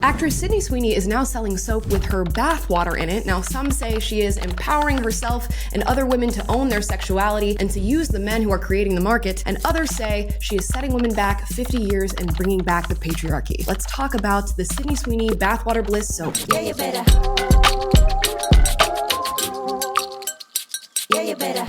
Actress Sydney Sweeney is now selling soap with her bathwater in it. Now, some say she is empowering herself and other women to own their sexuality and to use the men who are creating the market, and others say she is setting women back 50 years and bringing back the patriarchy. Let's talk about the Sydney Sweeney Bathwater Bliss soap. Yeah, you better. Yeah, you better.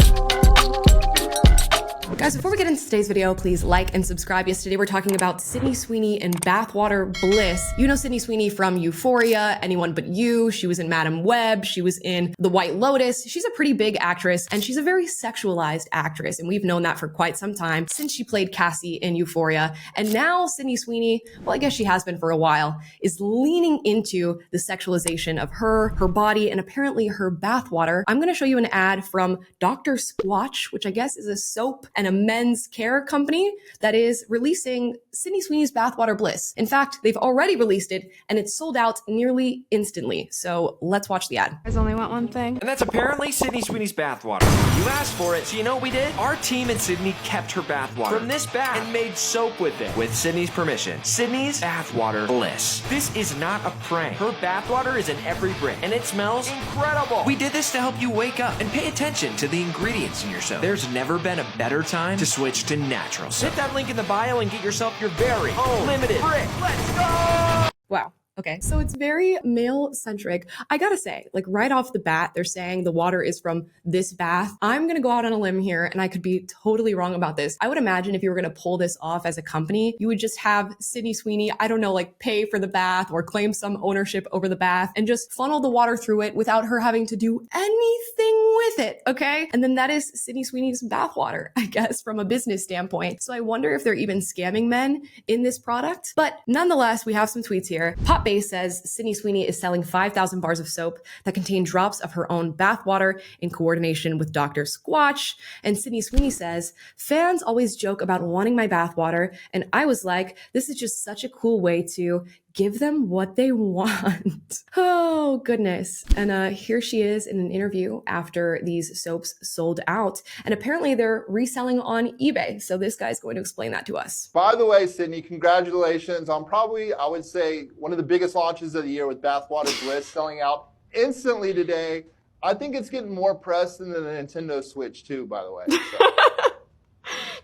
Guys, before we get into today's video, please like and subscribe. Yes, today we're talking about Sydney Sweeney and Bathwater Bliss. You know Sydney Sweeney from Euphoria, Anyone But You. She was in Madam Web. She was in The White Lotus. She's a pretty big actress, and she's a very sexualized actress, and we've known that for quite some time since she played Cassie in Euphoria. And now Sydney Sweeney, well, I guess she has been for a while, is leaning into the sexualization of her body, and apparently her bathwater. I'm going to show you an ad from Dr. Squatch, which I guess is a soap and a men's care company that is releasing Sydney Sweeney's Bathwater Bliss. In fact, they've already released it and it's sold out nearly instantly. So let's watch the ad. I only want one thing. And that's apparently Sydney Sweeney's bathwater. You asked for it, so you know what we did? Our team and Sydney kept her bathwater from this bath and made soap with it, with Sydney's permission. Sydney's Bathwater Bliss. This is not a prank. Her bathwater is in every brick, and it smells incredible. We did this to help you wake up and pay attention to the ingredients in your soap. There's never been a better time to switch to natural soap. Hit that link in the bio and get yourself your very own limited brick. Let's go! Wow. Okay, so it's very male-centric. I gotta say, like right off the bat, they're saying the water is from this bath. I'm gonna go out on a limb here, and I could be totally wrong about this. I would imagine if you were gonna pull this off as a company, you would just have Sydney Sweeney, I don't know, like pay for the bath or claim some ownership over the bath and just funnel the water through it without her having to do anything with it, okay? And then that is Sydney Sweeney's bathwater, I guess, from a business standpoint. So I wonder if they're even scamming men in this product. But nonetheless, we have some tweets here. Pop says Sydney Sweeney is selling 5,000 bars of soap that contain drops of her own bathwater in coordination with Dr. Squatch. And Sydney Sweeney says, fans always joke about wanting my bathwater, and I was like, this is just such a cool way to give them what they want. Oh, goodness. And here she is in an interview after these soaps sold out. And apparently they're reselling on eBay. So this guy's going to explain that to us. By the way, Sydney, congratulations on probably, I would say, one of the biggest launches of the year with Bathwater Bliss selling out instantly today. I think it's getting more press than the Nintendo Switch too, by the way. So.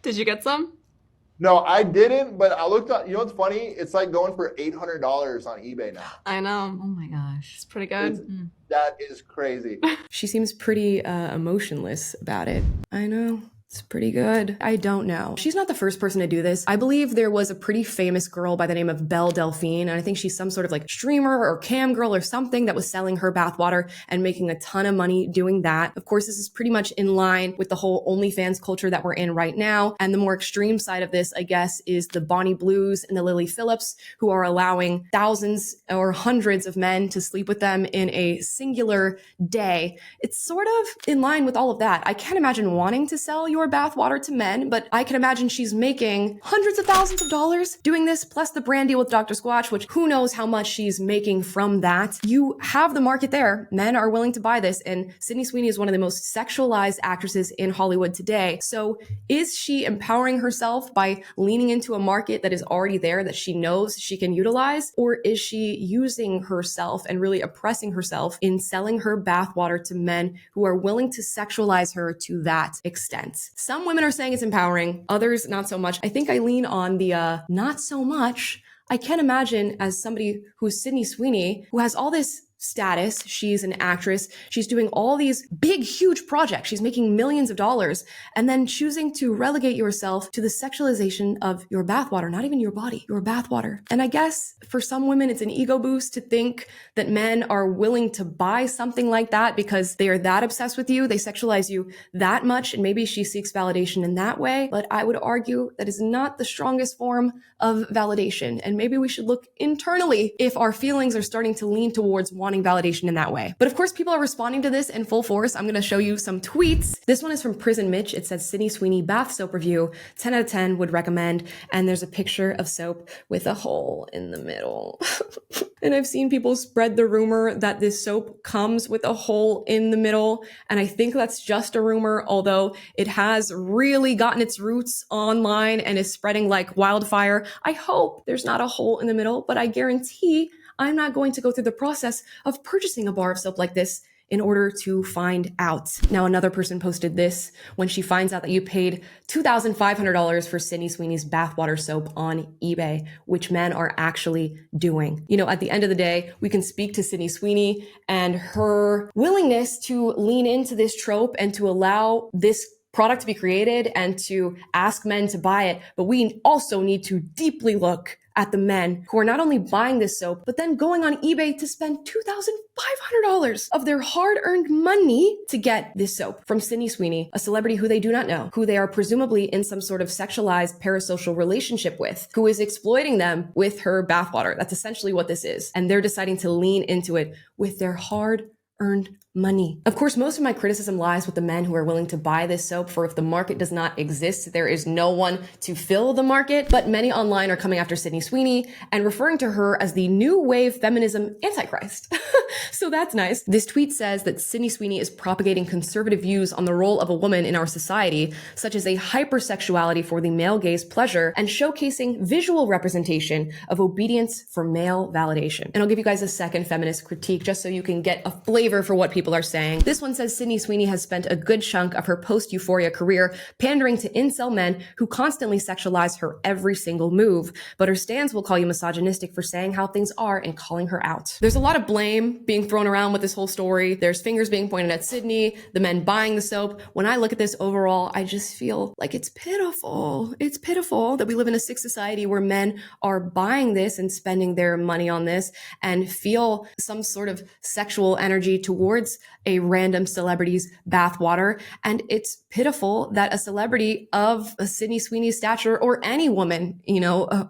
Did you get some? No, I didn't, but I looked up, you know what's funny? It's like going for $800 on eBay now. I know. Oh my gosh. It's pretty good. That is crazy. She seems pretty emotionless about it. I know. It's pretty good. I don't know. She's not the first person to do this. I believe there was a pretty famous girl by the name of Belle Delphine, and I think she's some sort of like streamer or cam girl or something that was selling her bathwater and making a ton of money doing that. Of course, this is pretty much in line with the whole OnlyFans culture that we're in right now. And the more extreme side of this, I guess, is the Bonnie Blues and the Lily Phillips, who are allowing thousands or hundreds of men to sleep with them in a singular day. It's sort of in line with all of that. I can't imagine wanting to sell your bathwater to men, but I can imagine she's making hundreds of thousands of dollars doing this, plus the brand deal with Dr. Squatch, which who knows how much she's making from that. You have the market there. Men are willing to buy this, and Sydney Sweeney is one of the most sexualized actresses in Hollywood today. So is she empowering herself by leaning into a market that is already there that she knows she can utilize, or is she using herself and really oppressing herself in selling her bathwater to men who are willing to sexualize her to that extent? Some women are saying it's empowering, others not so much. I think I lean on the not so much. I can't imagine as somebody who's Sydney Sweeney, who has all this status. She's an actress. She's doing all these big, huge projects. She's making millions of dollars, and then choosing to relegate yourself to the sexualization of your bathwater, not even your body, your bathwater. And I guess for some women, it's an ego boost to think that men are willing to buy something like that because they are that obsessed with you. They sexualize you that much, and maybe she seeks validation in that way. But I would argue that is not the strongest form of validation. And maybe we should look internally if our feelings are starting to lean towards wanting validation in that way. But of course, people are responding to this in full force. I'm going to show you some tweets. This one is from Prison Mitch. It says, Sydney Sweeney bath soap review, 10 out of 10 would recommend. And there's a picture of soap with a hole in the middle. And I've seen people spread the rumor that this soap comes with a hole in the middle. And I think that's just a rumor, although it has really gotten its roots online and is spreading like wildfire. I hope there's not a hole in the middle, but I guarantee I'm not going to go through the process of purchasing a bar of soap like this in order to find out. Now, another person posted this when she finds out that you paid $2,500 for Sydney Sweeney's bathwater soap on eBay, which men are actually doing. You know, at the end of the day, we can speak to Sydney Sweeney and her willingness to lean into this trope and to allow this product to be created and to ask men to buy it. But we also need to deeply look at the men who are not only buying this soap, but then going on eBay to spend $2,500 of their hard-earned money to get this soap from Sydney Sweeney, a celebrity who they do not know, who they are presumably in some sort of sexualized parasocial relationship with, who is exploiting them with her bathwater. That's essentially what this is. And they're deciding to lean into it with their hard-earned money. Of course, most of my criticism lies with the men who are willing to buy this soap, for if the market does not exist, there is no one to fill the market. But many online are coming after Sydney Sweeney and referring to her as the new wave feminism antichrist. So that's nice. This tweet says that Sydney Sweeney is propagating conservative views on the role of a woman in our society, such as a hypersexuality for the male gaze pleasure and showcasing visual representation of obedience for male validation. And I'll give you guys a second feminist critique just so you can get a flavor for what people are saying. This one says Sydney Sweeney has spent a good chunk of her post-euphoria career pandering to incel men who constantly sexualize her every single move, but her stans will call you misogynistic for saying how things are and calling her out. There's a lot of blame being thrown around with this whole story. There's fingers being pointed at Sydney, the men buying the soap. When I look at this overall, I just feel like it's pitiful. It's pitiful that we live in a sick society where men are buying this and spending their money on this and feel some sort of sexual energy towards a random celebrity's bathwater. And it's pitiful that a celebrity of a Sydney Sweeney stature, or any woman,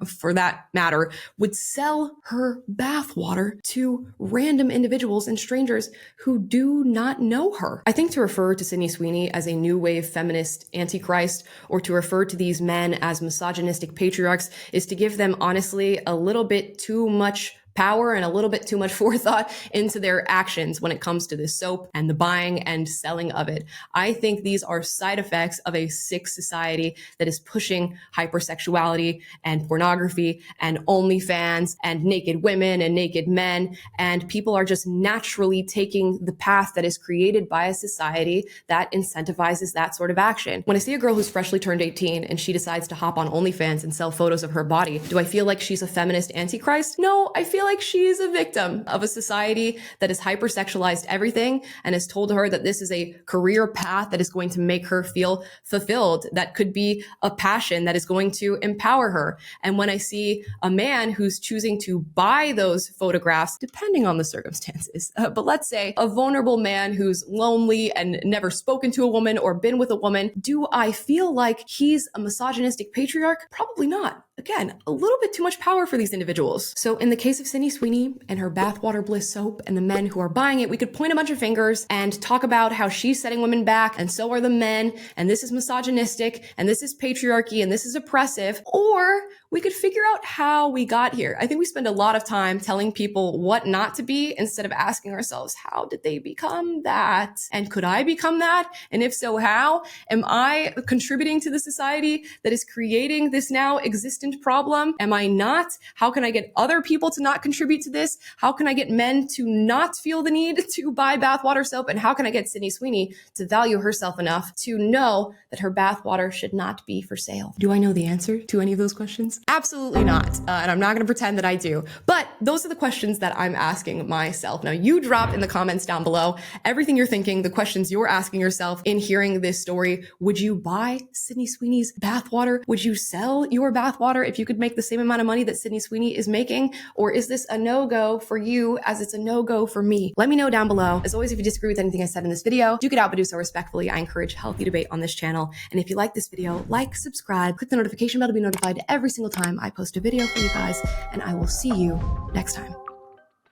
for that matter, would sell her bathwater to random individuals and strangers who do not know her. I think to refer to Sydney Sweeney as a new wave feminist antichrist, or to refer to these men as misogynistic patriarchs, is to give them, honestly, a little bit too much power and a little bit too much forethought into their actions when it comes to this soap and the buying and selling of it. I think these are side effects of a sick society that is pushing hypersexuality and pornography and OnlyFans and naked women and naked men. And people are just naturally taking the path that is created by a society that incentivizes that sort of action. When I see a girl who's freshly turned 18 and she decides to hop on OnlyFans and sell photos of her body, do I feel like she's a feminist antichrist? No, I feel like she's a victim of a society that has hypersexualized everything and has told her that this is a career path that is going to make her feel fulfilled, that could be a passion that is going to empower her. And when I see a man who's choosing to buy those photographs, depending on the circumstances, but let's say a vulnerable man who's lonely and never spoken to a woman or been with a woman, do I feel like he's a misogynistic patriarch? Probably not. Again, a little bit too much power for these individuals. So in the case of Sydney Sweeney and her bathwater bliss soap and the men who are buying it, we could point a bunch of fingers and talk about how she's setting women back and so are the men, and this is misogynistic and this is patriarchy and this is oppressive. Or we could figure out how we got here. I think we spend a lot of time telling people what not to be instead of asking ourselves, how did they become that? And could I become that? And if so, how? Am I contributing to the society that is creating this now existent problem? Am I not? How can I get other people to not contribute to this? How can I get men to not feel the need to buy bathwater soap? And how can I get Sydney Sweeney to value herself enough to know that her bathwater should not be for sale? Do I know the answer to any of those questions? Absolutely not. And I'm not going to pretend that I do. But those are the questions that I'm asking myself. Now, you drop in the comments down below everything you're thinking, the questions you're asking yourself in hearing this story. Would you buy Sydney Sweeney's bathwater? Would you sell your bathwater if you could make the same amount of money that Sydney Sweeney is making? Or is this a no-go for you as it's a no-go for me? Let me know down below. As always, if you disagree with anything I said in this video, do get out, but do so respectfully. I encourage healthy debate on this channel. And if you like this video, like, subscribe, click the notification bell to be notified every single time I post a video for you guys, and I will see you next time.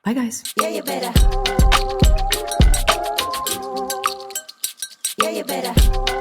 Bye, guys. Yeah, you better. Yeah, you better.